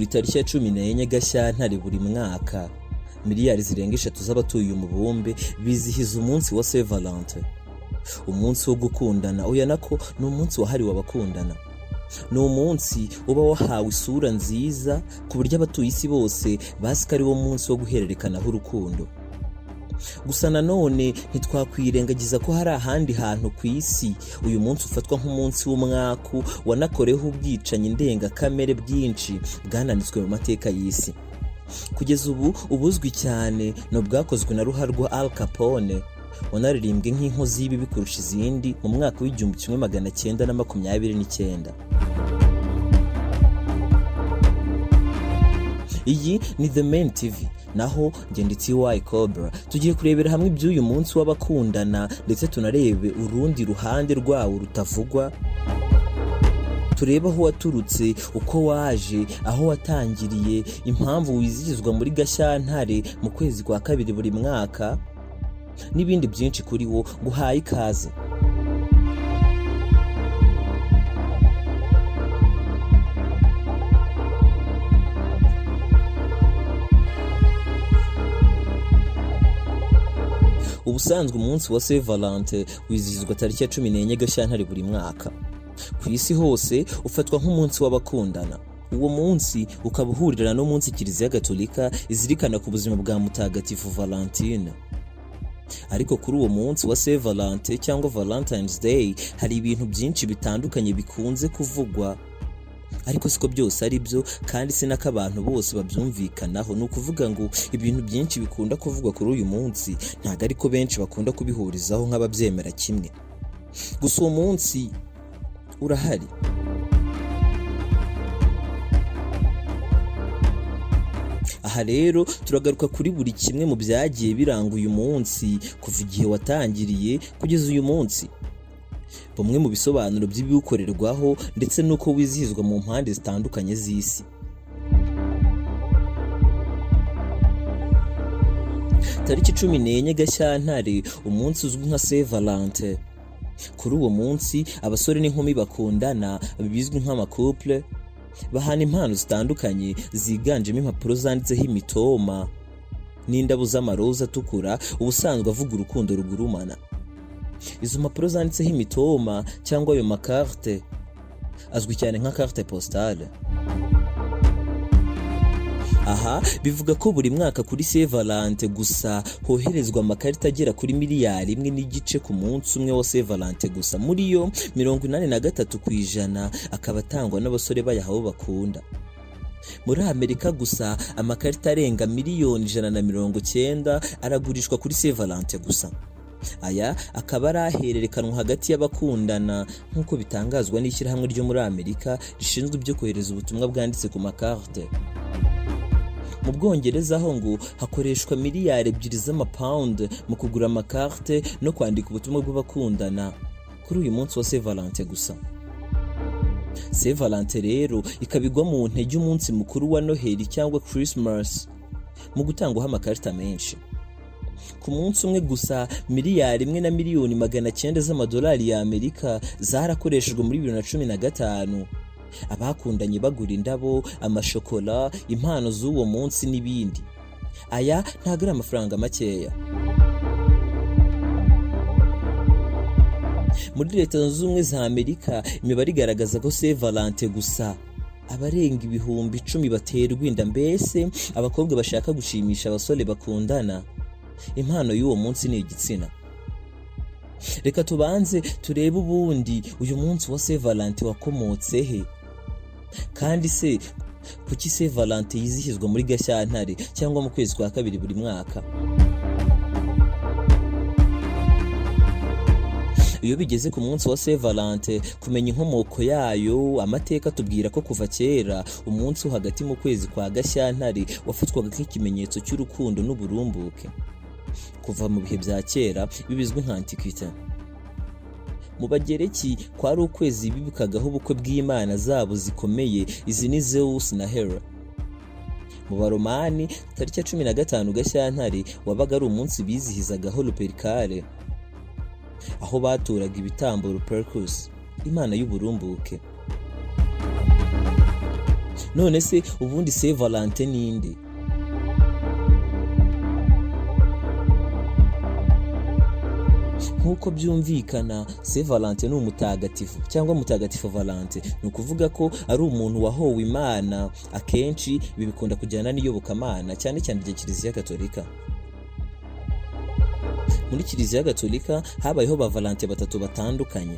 buri tariki ya 14 Gashyantare buri mwaka miliyari zirenga 3 z'abatuye umubumbe bizihiza umunsi wa Saint Valentin, umunsi wo gukundana. Oya nako ni umunsi wahariwe abakundana. Ni umunsi uba wahawe isura nziza ku buryo abatuye isi bose bazi ko ari wo munsi wo guhererekanaho urukundo. Gusa nanone ntitwakwirengagiza ko hari ahandi hantu ku isi uyu munsi ufatwa nk'umunsi w'umwaku wanakoreho ubwicanyi ndengakamere bwinshi bwananditswe mu mateka y'isi. Kugeza ubu ubuzwi cyane no bwakozwe na ruharwa Al Capone, wanaririmbwe nk'inkozi y'ibibi kurusha izindi mu mwaka w'1929. Iyi ni The Main TV, naho ngende TY Cobra. Tugiye kurebera hamwe iby'uyu munsi w'abakundana ndetse tunarebe urundi ruhande rwawo rutavugwa. Tureba aho waturutse, uko waje, aho watangiriye, impamvu wizihizwa muri Gashyantare mu kwezi kwa kabiri buri mwaka, n'ibindi byinshi kuri wo. Guhaye ikaze. Ubusanzwe umunsi wa Saint Valentin wizihizwa tariki ya 14 Gashyantare buri mwaka. Ku isi hose ufatwa nk'umunsi w'abakundana. Uwo munsi ukaba uhurirana n'umunsi Kiliziya Gatolika izirikana ku buzima bwa Mutagatifu Valentine. Ariko kuri uwo munsi wa Saint Valentin cyangwa Valentine's Day hari ibintu byinshi bitandukanye bikunze kuvugwa, ariko siko byose ari byo kandi sinaka abantu bose babyumvikanaho. Ni ukuvuga ngo ibintu byinshi bikunda kuvugwa kuri uyu munsi ntabwo ariko benshi bakunda kubihurizaho nk'ababyemera kimwe. Gusa uwo munsi urahari. Aha rero turagaruka kuri buri kimwe mu byagiye biranga uyu munsi kuva igihe watangiriye kugeza uyu munsi, bumwe mu bisobanuro by'ibiwukorerwaho ndetse n'uko wizihizwa mu mpande zitandukanye z'isi. Tariki 14 Gashyantare, umunsi uzwi nka Saint Valentin. Kuri uwo munsi abasore n'inkumi bakundana bizwi nk'amakouple bahana impano zitandukanye ziganjemo impapuro zanditseho imitoma n'indabo z'amaroza atukura, ubusanzwe avuga urukundo rugurumana. Izo mpapuro zanditseho imitoma cyangwa ayo makarte azwi cyane nka carte postale. Aha bivuga ko buri mwaka kuri Saint Valentin gusa hoherezwa amakarita agera kuri miliyari 1.5 ku munsi umwe wa Saint Valentin gusa. Muri yo 83% akaba atangwa n'abasore bayahawe bakunda. Muri Amerika gusa amakarita arenga miliyoni 190 aragurishwa kuri Saint Valentin gusa. Aya akaba arahererekanwa hagati y'abakundana nk'uko bitangazwa n'ishyirahamwe ryo muri Amerika rishinzwe ibyo kohereza ubutumwa bwanditse ku makarte. Mu Bwongereza ho ngo hakoreshwa miliyari 2 z'amapound mu kugura amakarte no kwandika ubutumwa bw'abakundana kuri uyu munsi wa Saint Valentin gusa. Saint Valentin rero ikabigwa mu ntege umunsi mukuru wa Noheli cyangwa Christmas mu gutangwaho amakarita menshi. Ku munsi umwe gusa miliyari 1 na miliyoni 900 z'amadolari ya Amerika zarakoreshejwe muri 2015. Abakundanye bagura indabo, amashokola, impano z'uwo munsi n'ibindi. Aya ntabwo ari amafaranga makeya. Muri Leta Zunze Ubumwe za Amerika imibare igaragaza ko Saint Valentin gusa abarenga ibihumbi 10 baterwa inda. Mbese abakobwa bashaka gushimisha abasore bakundana, impano y'uwo munsi ni igitsina. Reka tubanze turebe ubundi uyu munsi wa Saint Valentin wakomotse he, kandi se kuki Saint Valentin yizihizwa muri Gashyantare cyangwa mu kwezi kwa kabiri buri mwaka. Iyo bigeze ku munsi wa Saint Valentin, kumenya inkomoko yayo, amateka tubwira ko kuva kera umunsi hagati mu kwezi kwa Gashyantare wafatwaga nk'ikimenyetso cy'urukundo n'uburumbuke. Kuva mu bihe bya kera bibizwe nka Antiquité. Mu Bagereki kwari ukwezi bibukagaho ubukwe bw'imana zabo zikomeye, izi ni Zeus na Hera. Mu Baromani tariki ya 15 Gashyantare wabaga ari umunsi bizihizagaho Lupercale, aho baturaga ibitambo Lupercus, imana y'uburumbuke. none se ubundi Saint Valentin ninde? Nk'uko byumvikana Saint Valentin ni umutagatifu cyangwa mutagatifu Valentin, ni ukuvuga ko ari umuntu wahowe Imana. Akenshi ibi bikunda kujyana n'iyobokamana cyane cyane rya Kiliziya Gatolika. Muri Kiliziya Gatolika habayeho ba Valentin batatu batandukanye,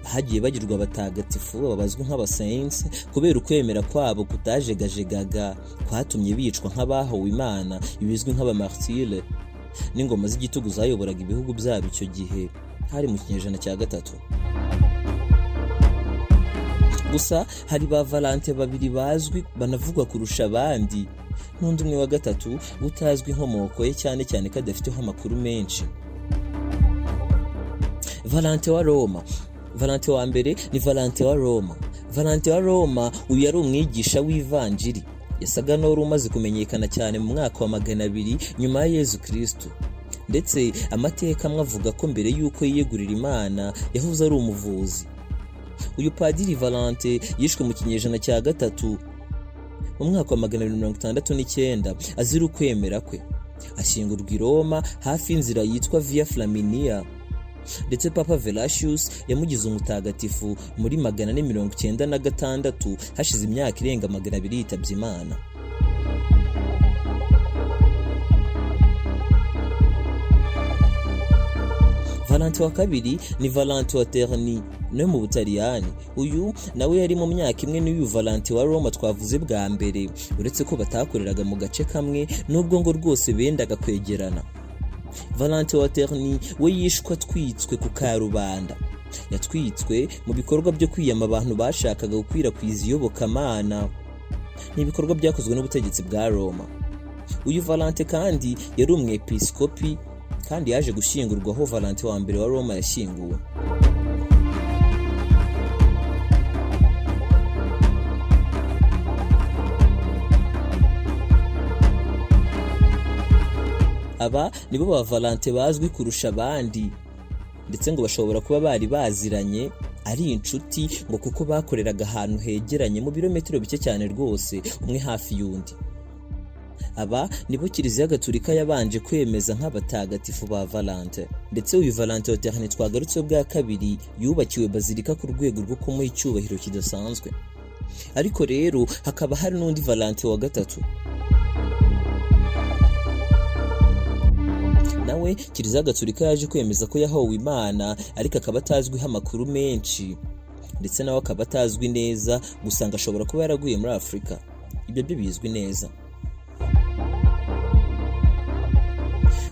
hagiye bagirwa abatagatifu babazwi nk'abasaints kubera ukwemera kwabo kutajegajegaga kwatumye bicwa nk'abahowe Imana, ibizwi nk'abamartire, n'ingoma z'igitugu zayoboraga ibihugu byabo icyo gihe, hari mu kinyejana cya gatatu. Gusa hari ba Valentin babiri bazwi banavugwa kurusha abandi, n'undi umwe wa gatatu utazwi inkomoko ye, cyane cyane ko adafiteho amakuru menshi. Valentin wa Roma. Valentin wa mbere ni Valentin wa Roma. Valentin wa Roma uyu yari umwigisha w'ivanjiri, yasaga n'uwari umaze kumenyekana cyane mu mwaka wa 200 nyuma ya Yezu Kristo, ndetse amateka amwe avuga ko mbere y'uko yiyegurira Imana yahoze ari umuvuzi. Uyu padiri Valentin yishwe mu kinyejana cya gatatu mu mwaka wa 269 azira ukwemera kwe, ashyingurwa i Roma hafi y'inzira yitwa Via Flaminia, ndetse Papa Velasius yamugize umutagatifu muri 496 hashize imyaka irenga 200 yitabye Imana. Valentin wa kabiri ni Valentin wa Terni no mu Butaliyani. Uyu nawe yari mu myaka imwe n'uyu Valentin wa Roma twavuze bwa mbere, uretse ko batakoreraga mu gace kamwe nubwo ngo rwose bendaga kwegerana. Valentin wa Terni we yishwe atwitswe ku karubanda. Yatwitswe mu bikorwa byo kwiyama abantu bashakaga gukwirakwiza iyobokamana. Ni ibikorwa byakozwe n'ubutegetsi bwa Roma. Uyu Valentin kandi yari umwepiskopi, kandi yaje gushyingurwa aho Valentin wa mbere wa Roma yashyinguwe. Aba nibo ba Valentin bazwi kurusha abandi, ndetse ngo bashobora kuba bari baziranye ari inshuti, ngo kuko bakoreraga ahantu hegeranye mu birometero bike cyane rwose umwe hafi y'undi. Aba nibo Kiliziya Gatolika yabanje kwemeza nk'abatagatifu ba Valentin, ndetse uyu Valentin wa Terni twagarutse bwa kabiri yubakiwe bazilika ku rwego rwo kumuha icyubahiro kidasanzwe. Ariko rero hakaba hari n'undi Valentin wa gatatu, nawe Kiliziya Gatolika yaje kwemeza ko yahowe Imana, ariko akaba atazwiho amakuru menshi, ndetse nawe akaba atazwi neza, gusanga ashobora kuba yaraguye muri Afurika. Ibyo byo bizwi neza.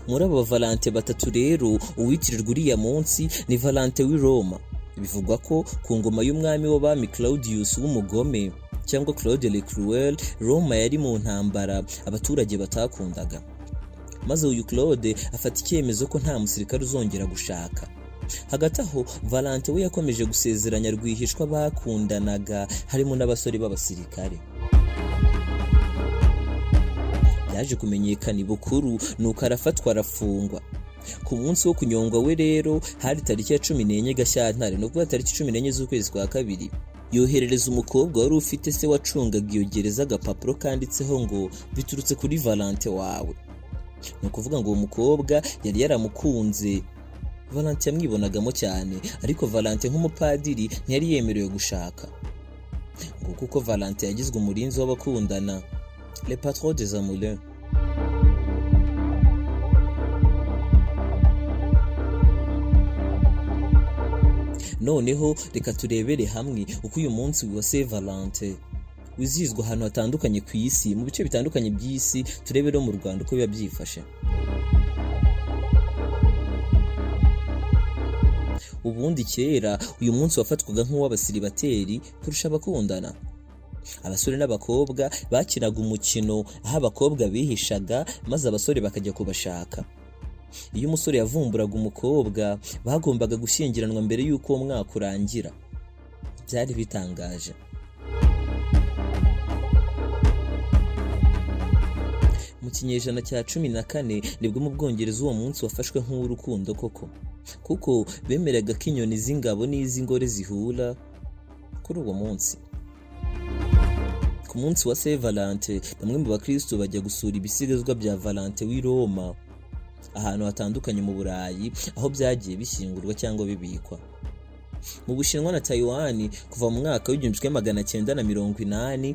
Muri abo Valentin batatu rero uwitirirwa uriya munsi ni Valentin w'i Roma. Bivugwa ko ku ngoma y'umwami w'abami Claudius w'umugome cyangwa Claude le Cruel, Roma yari mu ntambara abaturage batakundaga, maze uyu Claude afata icyemezo ko nta musirikare uzongera gushaka. Hagati aho Valentin we yakomeje gusezeranya rwihishwa bakundanaga, harimo n'abasore b'abasirikare. Yaje kumenyekana ibukuru, nuko arafatwa arafungwa. Ku munsi wo kunyongwa we rero hari tariki ya 14 Gashyantare, no kuva tariki 14 z'ukwezi kwa kabiri, yoherereza umukobwa wari ufite se wacungaga iyo gereza agapapuro kanditseho ngo biturutse kuri Valentin wawe. Ni ukuvuga ngo uwo mukobwa yari yaramukunze. Valentin yamwibonagamo cyane, ariko Valentin nk'umupadiri ntiyari yemerewe gushaka, ngo kuko Valentin yagizwe umurinzi w'abakundana, le patron des amoureux. Noneho reka turebere hamwe uko uyu munsi wa Saint Valentin wizihizwa ahantu hatandukanye ku isi, mu bice bitandukanye by'isi. Turebere mu Rwanda uko biba byifashe. Ubundi kera uyu munsi wafatwaga nk'uw'abasiribateri kurusha abakundana. Abasore n'abakobwa bakinaga umukino aho abakobwa bihishaga maze abasore bakajya kubashaka. Iyo umusore yavumburaga umukobwa bagombaga gushyingiranwa mbere y'uko uwo mwaka urangira. Byari bitangaje. Mu kinyejana cya 14 nibwo mu Bwongereza uwo munsi wafashwe nk'urukundo koko, kuko bemeraga ko inyoni z'ingabo n'iz'ingore zihura kuri uwo munsi. Ku ku munsi wa Saint Valentin bamwe mu bakristo bajya gusura ibisigazwa bya Valentin w'i Roma ahantu hatandukanye mu Burayi aho byagiye bishyingurwa cyangwa bibikwa. Mu Bushinwa na Taiwan kuva mu mwaka w'1980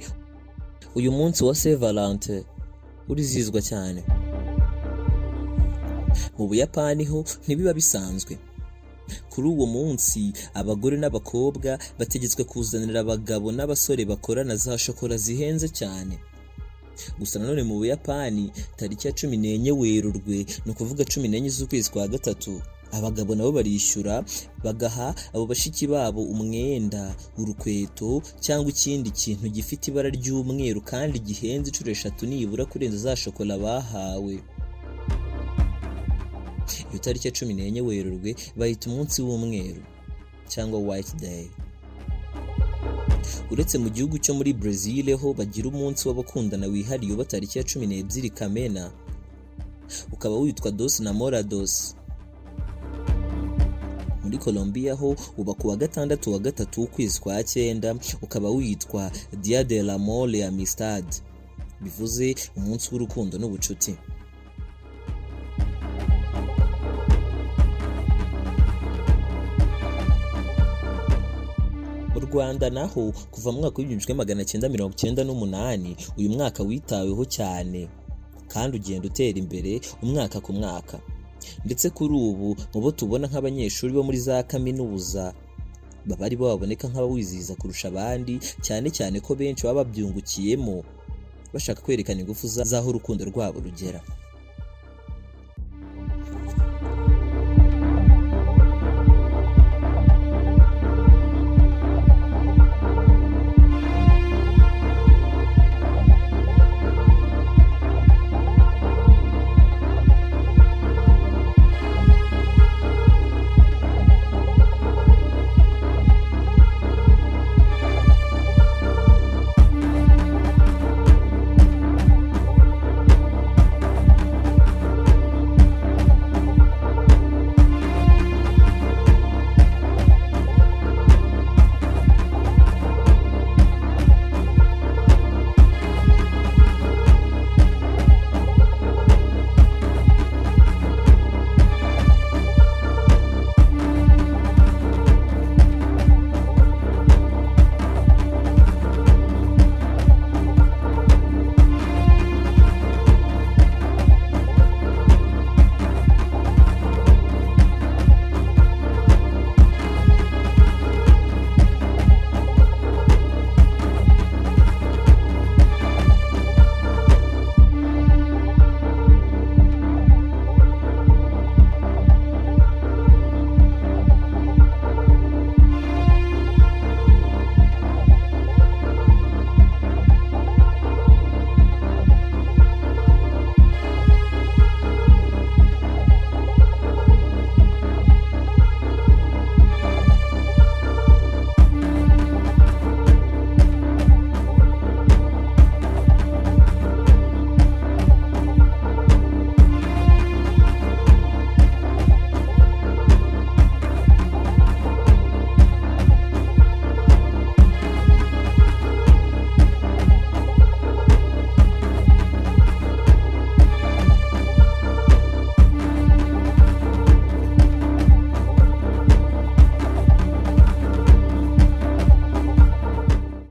uyu munsi wa Saint Valentin urizihizwa cyane. Mu Buyapani ho ntibiba bisanzwe. Kuri uwo munsi abagore n'abakobwa bategetswe kuzanira abagabo n'abasore bakorana za shokora zihenze cyane. Gusa nanone mu Buyapani tariki ya 14 Werurwe ni ukuvuga 14 z'ukwezi kwa gatatu abagabo nabo barishyura bagaha abo bashiki babo umwenda, urukweto cyangwa ikindi kintu gifite ibara ry'umweru kandi gihenze inshuro 3 nibura kurenza za shokora bahawe. Iyo tariki ya 14 Werurwe bahita umunsi w'umweru cyangwa White Day. Uretse mu gihugu cyo muri Brazil ho bagira umunsi w'abakundana wihariye uba tariki ya 12 Kamena ukaba witwa Dos Namorados. Muri Colombia ho uba ku wa 6 wa gatatu w'ukwezi kwa 9 ukaba witwa Dia del Amor y Amistad, bivuze umunsi w'urukundo n'ubucuti. Rwanda naho kuva mu mwaka w'1998 uyu mwaka witaweho cyane kandi ugenda utera imbere umwaka ku mwaka, ndetse kuri ubu mu bo tubona nk'abanyeshuri bo muri za kaminuza baba ari bo baboneka nk'abawizihiza kurusha abandi, cyane cyane ko benshi baba babyungukiyemo bashaka kwerekana ingufu z'aho urukundo rwabo rugera.